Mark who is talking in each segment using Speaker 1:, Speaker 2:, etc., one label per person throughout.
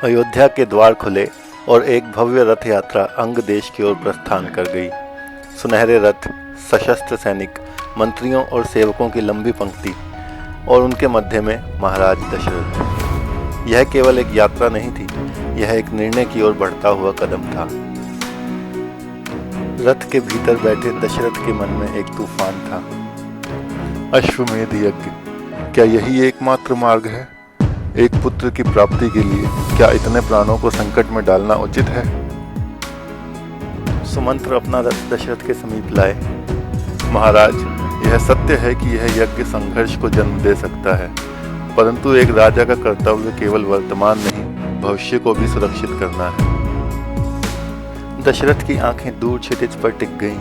Speaker 1: अयोध्या के द्वार खुले और एक भव्य रथ यात्रा अंग देश की ओर प्रस्थान कर गई। सुनहरे रथ, सशस्त्र सैनिक, मंत्रियों और सेवकों की लंबी पंक्ति और उनके मध्य में महाराज दशरथ। यह केवल एक यात्रा नहीं थी, यह एक निर्णय की ओर बढ़ता हुआ कदम था। रथ के भीतर बैठे दशरथ के मन में एक तूफान था। अश्वमेध यज्ञ, क्या यही एकमात्र मार्ग है? एक पुत्र की प्राप्ति के लिए क्या इतने प्राणों को संकट में डालना उचित है? सुमंत्र अपना रथ दशरथ के समीप लाए। महाराज, यह सत्य है कि यह यज्ञ संघर्ष को जन्म दे सकता है, परंतु एक राजा का कर्तव्य केवल वर्तमान नहीं, भविष्य को भी सुरक्षित करना है। दशरथ की आंखें दूर क्षितिज पर टिक गईं।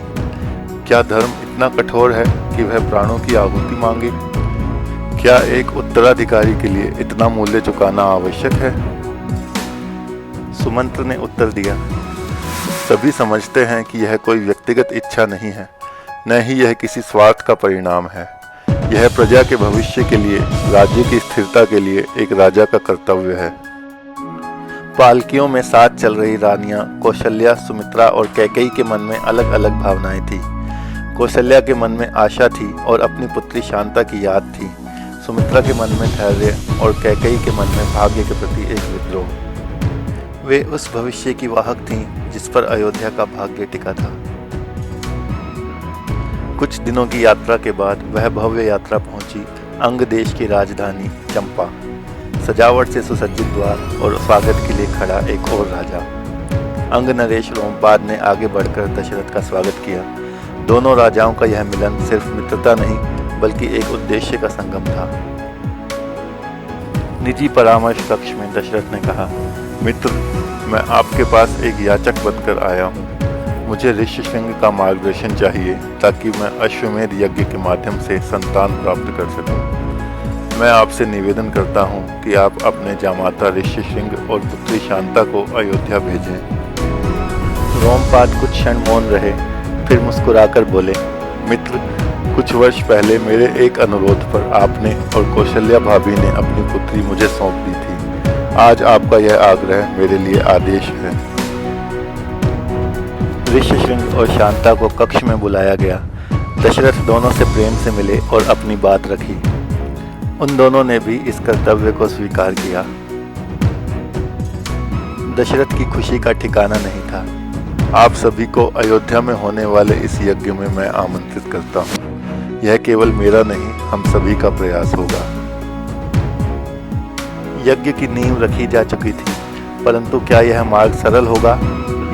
Speaker 1: क्या धर्म इतना कठोर है कि वह प्राणों की आहुति मांगे? क्या एक उत्तराधिकारी के लिए इतना मूल्य चुकाना आवश्यक है? सुमंत्र ने उत्तर दिया, सभी समझते हैं कि यह कोई व्यक्तिगत इच्छा नहीं है, न ही यह किसी स्वार्थ का परिणाम है। यह प्रजा के भविष्य के लिए, राज्य की स्थिरता के लिए एक राजा का कर्तव्य है। पालकियों में साथ चल रही रानियां कौशल्या, सुमित्रा और कैकेयी के मन में अलग अलग भावनाएं थी। कौशल्या के मन में आशा थी और अपनी पुत्री शांता की याद थी। सुमित्रा के मन में धैर्य और कैकेयी के मन में भाग्य के प्रति एक विद्रोह। वे उस भविष्य की वाहक थीं जिस पर अयोध्या का भाग्य टिका था। कुछ दिनों की यात्रा के बाद वह भव्य यात्रा पहुंची अंग देश की राजधानी चंपा। सजावट से सुसज्जित द्वार और स्वागत के लिए खड़ा एक और राजा। अंग नरेश रोमपाद ने आगे बढ़कर दशरथ का स्वागत किया। दोनों राजाओं का यह मिलन सिर्फ मित्रता नहीं बल्कि एक उद्देश्य का संगम था। निजी परामर्श कक्ष में दशरथ ने कहा, मित्र, मैं आपके पास एक याचक बनकर आया हूँ। मुझे ऋष्यशृंग का मार्गदर्शन चाहिए ताकि मैं अश्वमेध यज्ञ के माध्यम से संतान प्राप्त कर सकूं। मैं आपसे निवेदन करता हूँ कि आप अपने जामाता ऋष्यशृंग और पुत्री शांता को अयोध्या भेजें। रोमपाद कुछ क्षण मौन रहे, फिर मुस्कुराकर बोले, मित्र, कुछ वर्ष पहले मेरे एक अनुरोध पर आपने और कौशल्या भाभी ने अपनी पुत्री मुझे सौंप दी थी। आज आपका यह आग्रह मेरे लिए आदेश है। ऋष्यशृंग और शांता को कक्ष में बुलाया गया। दशरथ दोनों से प्रेम से मिले और अपनी बात रखी। उन दोनों ने भी इस कर्तव्य को स्वीकार किया। दशरथ की खुशी का ठिकाना नहीं था। आप सभी को अयोध्या में होने वाले इस यज्ञ में मैं आमंत्रित करता हूँ। यह केवल मेरा नहीं, हम सभी का प्रयास होगा। यज्ञ की नींव रखी जा चुकी थी, परंतु क्या यह मार्ग सरल होगा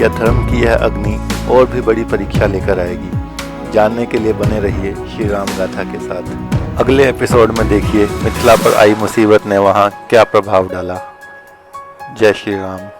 Speaker 1: या धर्म की यह अग्नि और भी बड़ी परीक्षा लेकर आएगी? जानने के लिए बने रहिए श्री राम गाथा के साथ। अगले एपिसोड में देखिए मिथिला पर आई मुसीबत ने वहां क्या प्रभाव डाला। जय श्री राम।